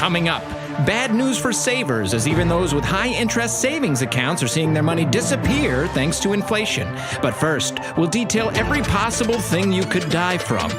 Coming up, bad news for savers, as even those with high-interest savings accounts are seeing their money disappear thanks to inflation. But first, we'll detail every possible thing you could die from.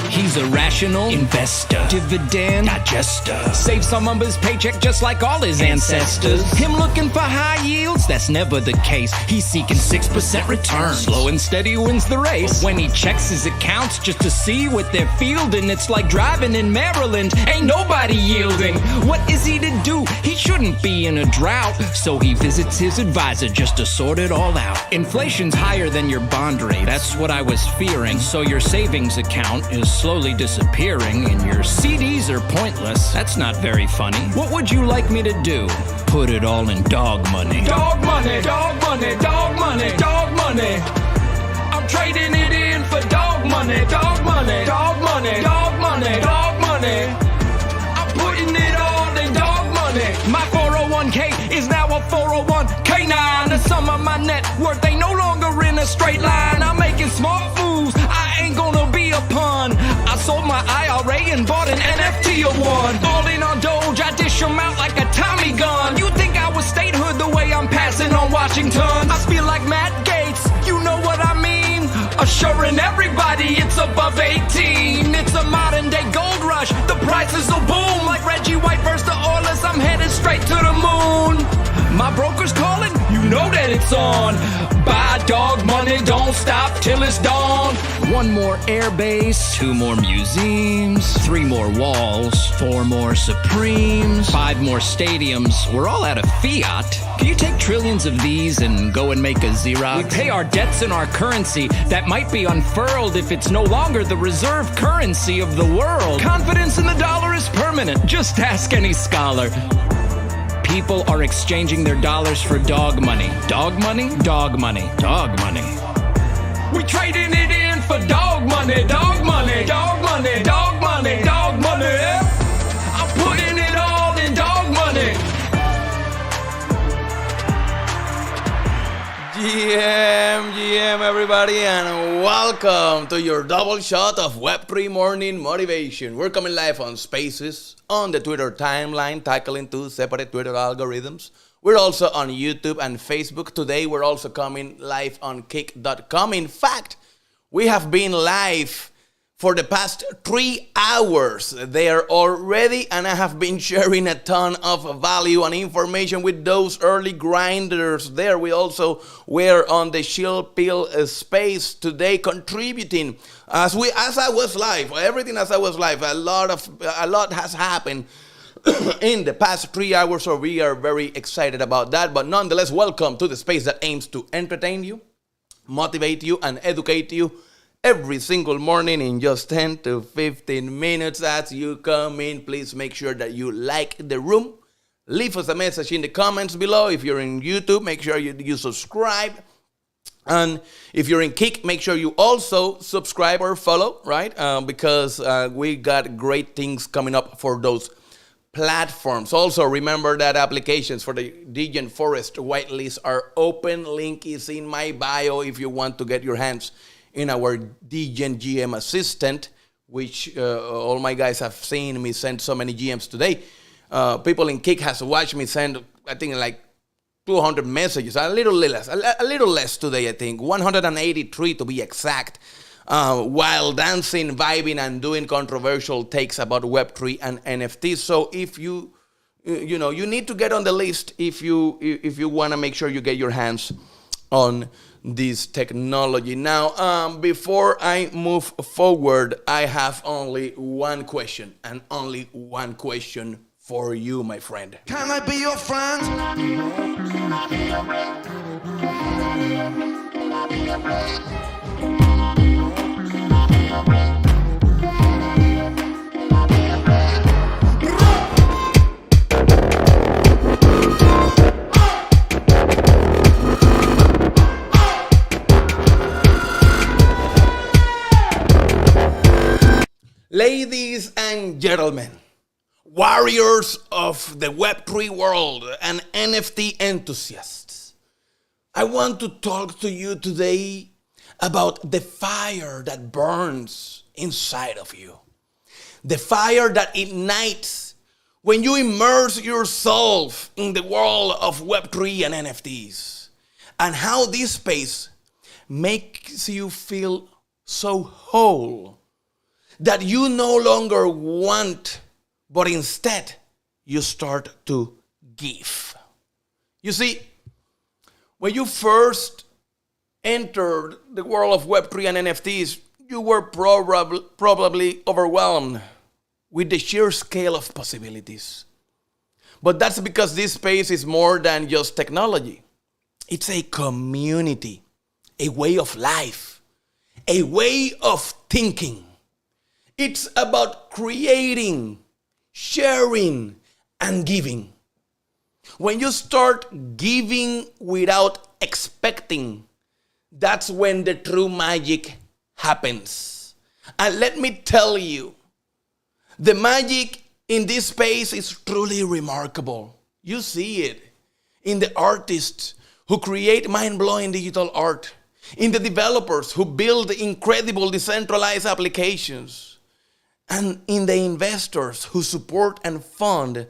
He's a rational investor, dividend digester, saves some of his paycheck just like all his ancestors. Him looking for high yields? That's never the case. He's seeking 6% returns. Slow and steady wins the race. But when he checks his accounts just to see what they're fielding, it's like driving in Maryland. Ain't nobody yielding. What is he to do? He shouldn't be in a drought. So he visits his advisor just to sort it all out. Inflation's higher than your bond rate. That's what I was fearing. So your savings account is slowly disappearing and your CDs are pointless. That's not very funny. What would you like me to do? Put it all in dog money. Dog money, dog money, dog money, dog money. I'm trading it in for dog money, dog money, dog money, dog money, dog money. I'm putting it all in dog money. My 401k is now a 401k9. The sum of my net worth ain't no longer in a straight line. I'm making smart moves. I ain't gonna be a pun. I sold my IRA and bought an NFT of one. All in on Doge, I dish them out like a Tommy gun. You think I was statehood the way I'm passing on Washington? I feel like Matt Gates, you know what I mean? Assuring everybody it's above 18. It's a modern day gold rush. The prices will boom like Reggie White versus the Oilers. I'm headed straight to the moon. My broker's calling, you know that it's on. Buy dog money, don't stop till it's dawn. One more airbase, 2 more museums, 3 more walls, 4 more Supremes, 5 more stadiums. We're all out of fiat. Can you take trillions of these and go and make a Xerox? We pay our debts in our currency that might be unfurled if it's no longer the reserve currency of the world. Confidence in the dollar is permanent. Just ask any scholar. People are exchanging their dollars for dog money. Dog money? Dog money. Dog money. We trading it in for dog money. Dog money. Dog money. Dog money. Dog money. I'm putting it all in dog money. GM everybody, and welcome to your double shot of Web3 morning motivation. We're coming live on Spaces, on the Twitter timeline, tackling 2 separate Twitter algorithms. We're also on YouTube and Facebook. Today we're also coming live on Kick.com. In fact, we have been live for the past 3 hours there already, and I have been sharing a ton of value and information with those early grinders there. We also were on the Chill Pill space today, contributing as I was live. Everything as I was live. A lot has happened in the past 3 hours, so we are very excited about that. But nonetheless, welcome to the space that aims to entertain you, motivate you, and educate you every single morning in just 10 to 15 minutes. As you come in, please make sure that you like the room. Leave us a message in the comments below. If you're in YouTube, make sure you subscribe. And if you're in Kick, make sure you also subscribe or follow, right? Because we got great things coming up for those platforms. Also, remember that applications for the Degen Forest whitelist are open. Link is in my bio if you want to get your hands in our Degen GM assistant, which all my guys have seen me send so many GMs today. People in Kick has watched me send, I think, like 200 messages, a little less today, I think, 183 to be exact, while dancing, vibing, and doing controversial takes about Web3 and NFTs. So if you need to get on the list if you want to make sure you get your hands on this technology. Now, before I move forward, I have only one question, and only one question for you, my friend. Can I be your friend? Ladies and gentlemen, warriors of the Web3 world and NFT enthusiasts, I want to talk to you today about the fire that burns inside of you. The fire that ignites when you immerse yourself in the world of Web3 and NFTs, and how this space makes you feel so whole that you no longer want, but instead you start to give. You see, when you first entered the world of Web3 and NFTs, you were probably overwhelmed with the sheer scale of possibilities. But that's because this space is more than just technology. It's a community, a way of life, a way of thinking. It's about creating, sharing, and giving. When you start giving without expecting, that's when the true magic happens. And let me tell you, the magic in this space is truly remarkable. You see it in the artists who create mind-blowing digital art, in the developers who build incredible decentralized applications, and in the investors who support and fund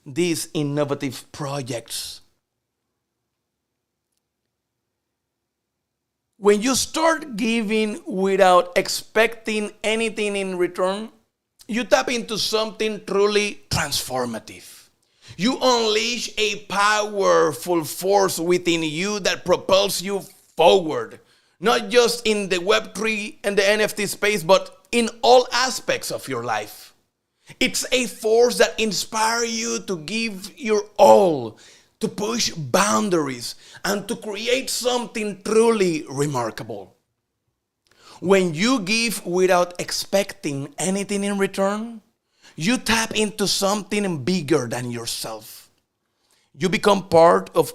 these innovative projects. When you start giving without expecting anything in return, you tap into something truly transformative. You unleash a powerful force within you that propels you forward, not just in the Web3 and the NFT space, but in all aspects of your life. It's a force that inspires you to give your all, to push boundaries, and to create something truly remarkable. When you give without expecting anything in return, you tap into something bigger than yourself. You become part of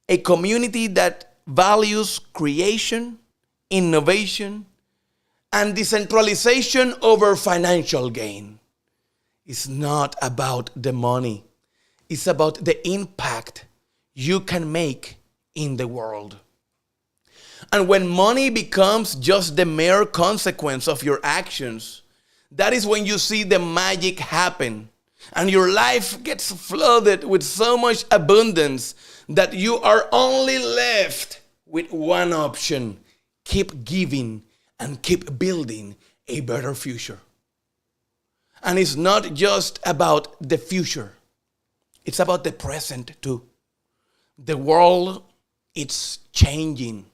a community that values creation, innovation, and decentralization over financial gain. It's not about the money. It's about the impact you can make in the world. And when money becomes just the mere consequence of your actions, that is when you see the magic happen. And your life gets flooded with so much abundance that you are only left with one option: keep giving and keep building a better future. And it's not just about the future. It's about the present too. The world, it's changing.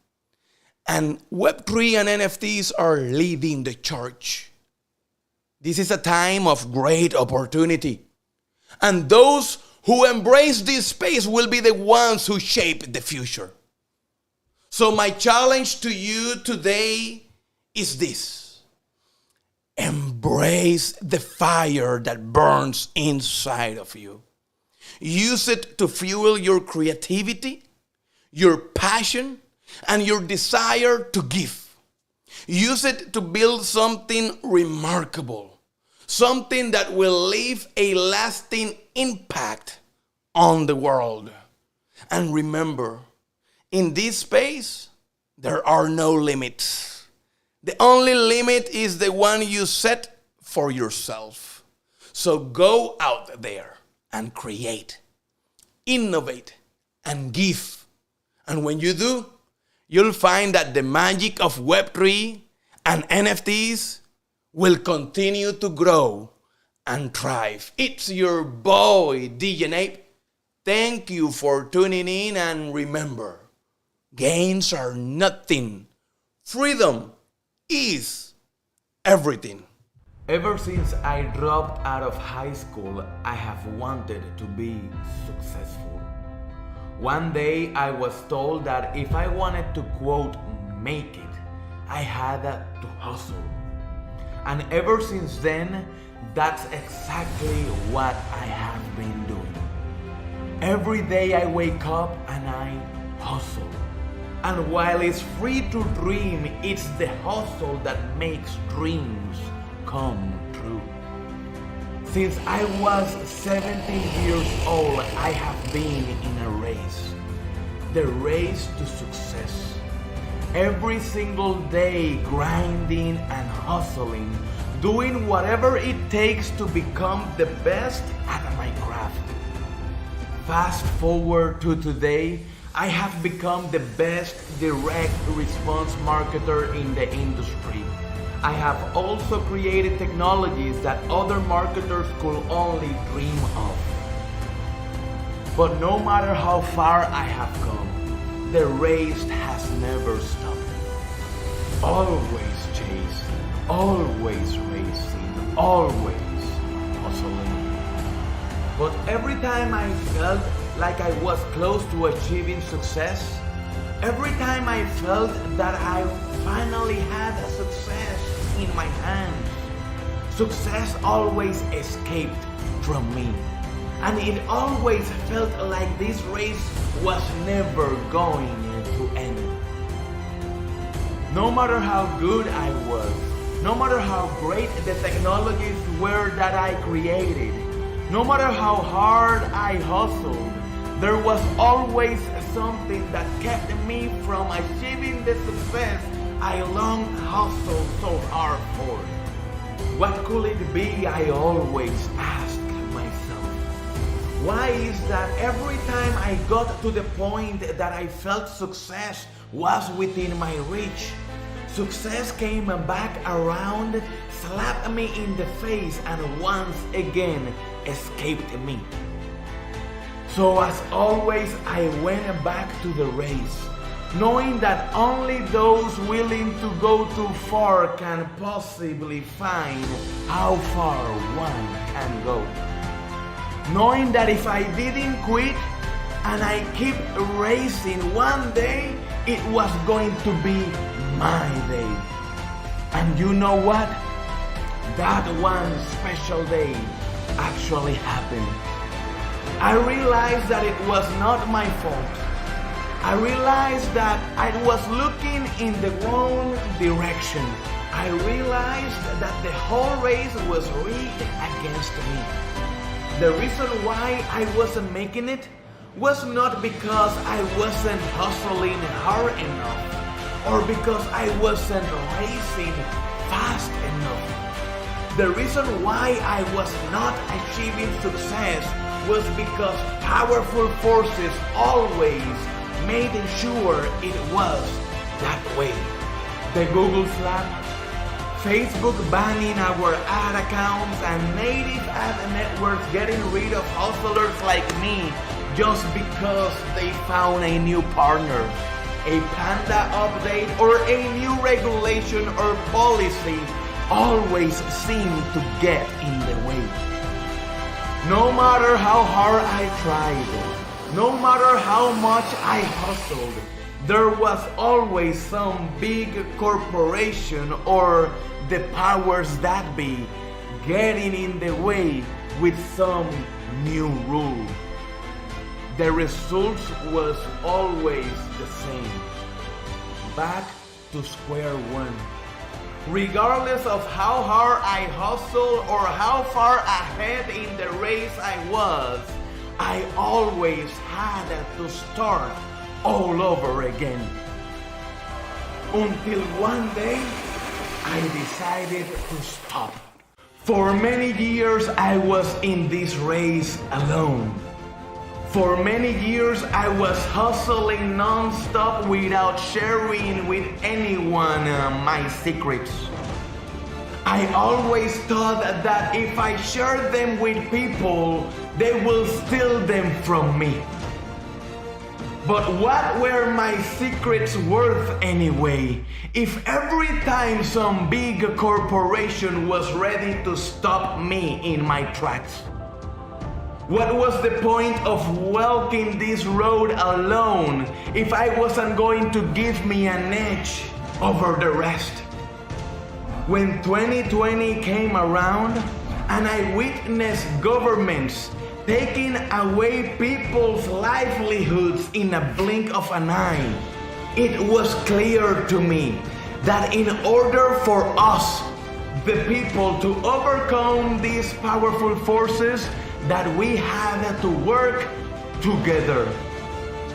And Web3 and NFTs are leading the charge. This is a time of great opportunity. And those who embrace this space will be the ones who shape the future. So my challenge to you today is this: embrace the fire that burns inside of you. Use it to fuel your creativity, your passion, and your desire to give. Use it to build something remarkable, something that will leave a lasting impact on the world. And remember, in this space, there are no limits. The only limit is the one you set for yourself. So go out there and create, innovate, and give. And when you do, you'll find that the magic of Web3 and NFTs will continue to grow and thrive. It's your boy, DJ Nape. Thank you for tuning in, and remember, gains are nothing. Freedom is everything. Ever since I dropped out of high school, I have wanted to be successful. One day I was told that if I wanted to, quote, make it, I had to hustle. And ever since then, that's exactly what I have been doing. Every day I wake up and I hustle. And while it's free to dream, it's the hustle that makes dreams come true. Since I was 17 years old, I have been in a race. The race to success. Every single day grinding and hustling doing whatever it takes to become the best at my craft. Fast forward to today, I have become the best direct response marketer in the industry. I have also created technologies that other marketers could only dream of. But no matter how far I have come, the race has never stopped. Always chasing, always racing, always hustling. But every time I felt like I was close to achieving success, every time I felt that I finally had a success in my hands, success always escaped from me. And it always felt like this race was never going to end. No matter how good I was, no matter how great the technologies were that I created, no matter how hard I hustled, there was always something that kept me from achieving the success I long hustled so hard for. What could it be? I always asked myself. Why is that every time I got to the point that I felt success was within my reach, success came back around, slapped me in the face, and once again escaped me? So as always, I went back to the race, knowing that only those willing to go too far can possibly find how far one can go. Knowing that if I didn't quit and I keep racing, one day it was going to be my day. And you know what? That one special day actually happened. I realized that it was not my fault. I realized that I was looking in the wrong direction. I realized that the whole race was rigged against me. The reason why I wasn't making it was not because I wasn't hustling hard enough or because I wasn't racing fast enough. The reason why I was not achieving success was because powerful forces always made sure it was that way. The Google slap, Facebook banning our ad accounts, and native ad networks getting rid of hustlers like me just because they found a new partner, a Panda update, or a new regulation or policy always seemed to get in the way. No matter how hard I tried, no matter how much I hustled, there was always some big corporation or the powers that be getting in the way with some new rule. The result was always the same. Back to square one. Regardless of how hard I hustled or how far ahead in the race I was, I always had to start all over again. Until one day, I decided to stop. For many years, I was in this race alone. For many years, I was hustling non-stop without sharing with anyone my secrets. I always thought that if I shared them with people, they will steal them from me. But what were my secrets worth anyway, if every time some big corporation was ready to stop me in my tracks? What was the point of walking this road alone if I wasn't going to give me an edge over the rest? When 2020 came around and I witnessed governments taking away people's livelihoods in a blink of an eye, it was clear to me that in order for us, the people, to overcome these powerful forces, that we had to work together.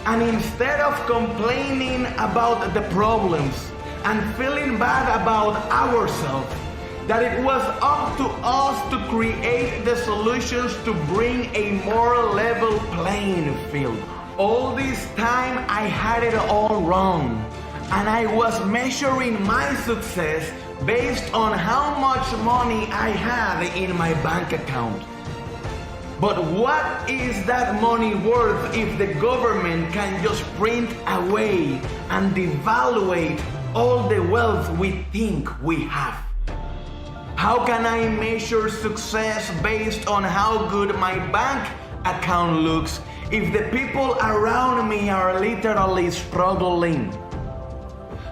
And instead of complaining about the problems and feeling bad about ourselves, that it was up to us to create the solutions to bring a more level playing field. All this time I had it all wrong, and I was measuring my success based on how much money I had in my bank account. But what is that money worth if the government can just print away and devaluate all the wealth we think we have? How can I measure success based on how good my bank account looks if the people around me are literally struggling?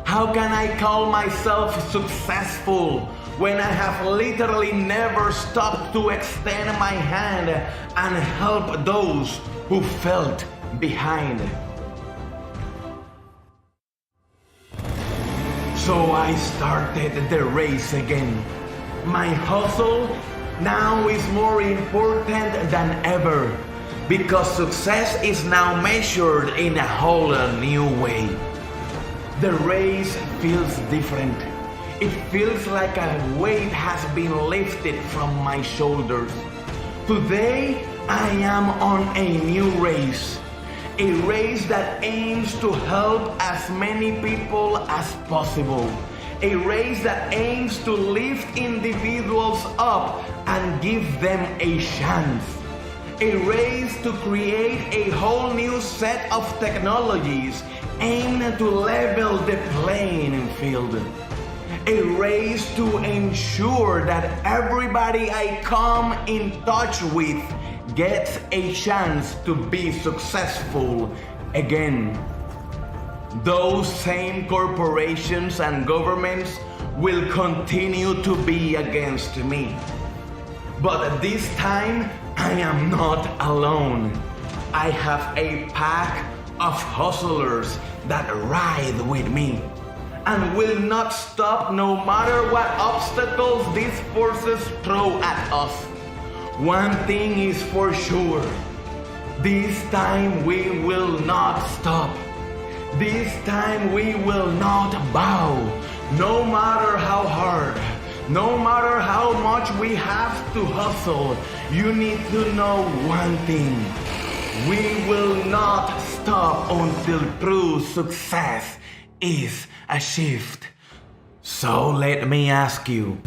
How can I call myself successful when I have literally never stopped to extend my hand and help those who felt behind? So I started the race again. My hustle now is more important than ever because success is now measured in a whole new way. The race feels different. It feels like a weight has been lifted from my shoulders. Today, I am on a new race. A race that aims to help as many people as possible. A race that aims to lift individuals up and give them a chance. A race to create a whole new set of technologies aimed to level the playing field. A race to ensure that everybody I come in touch with gets a chance to be successful again. Those same corporations and governments will continue to be against me. But this time, I am not alone. I have a pack of hustlers that ride with me and will not stop no matter what obstacles these forces throw at us. One thing is for sure. This time we will not stop. This time we will not bow. No matter how hard, no matter how much we have to hustle, you need to know one thing. We will not stop until true success is achieved. So let me ask you,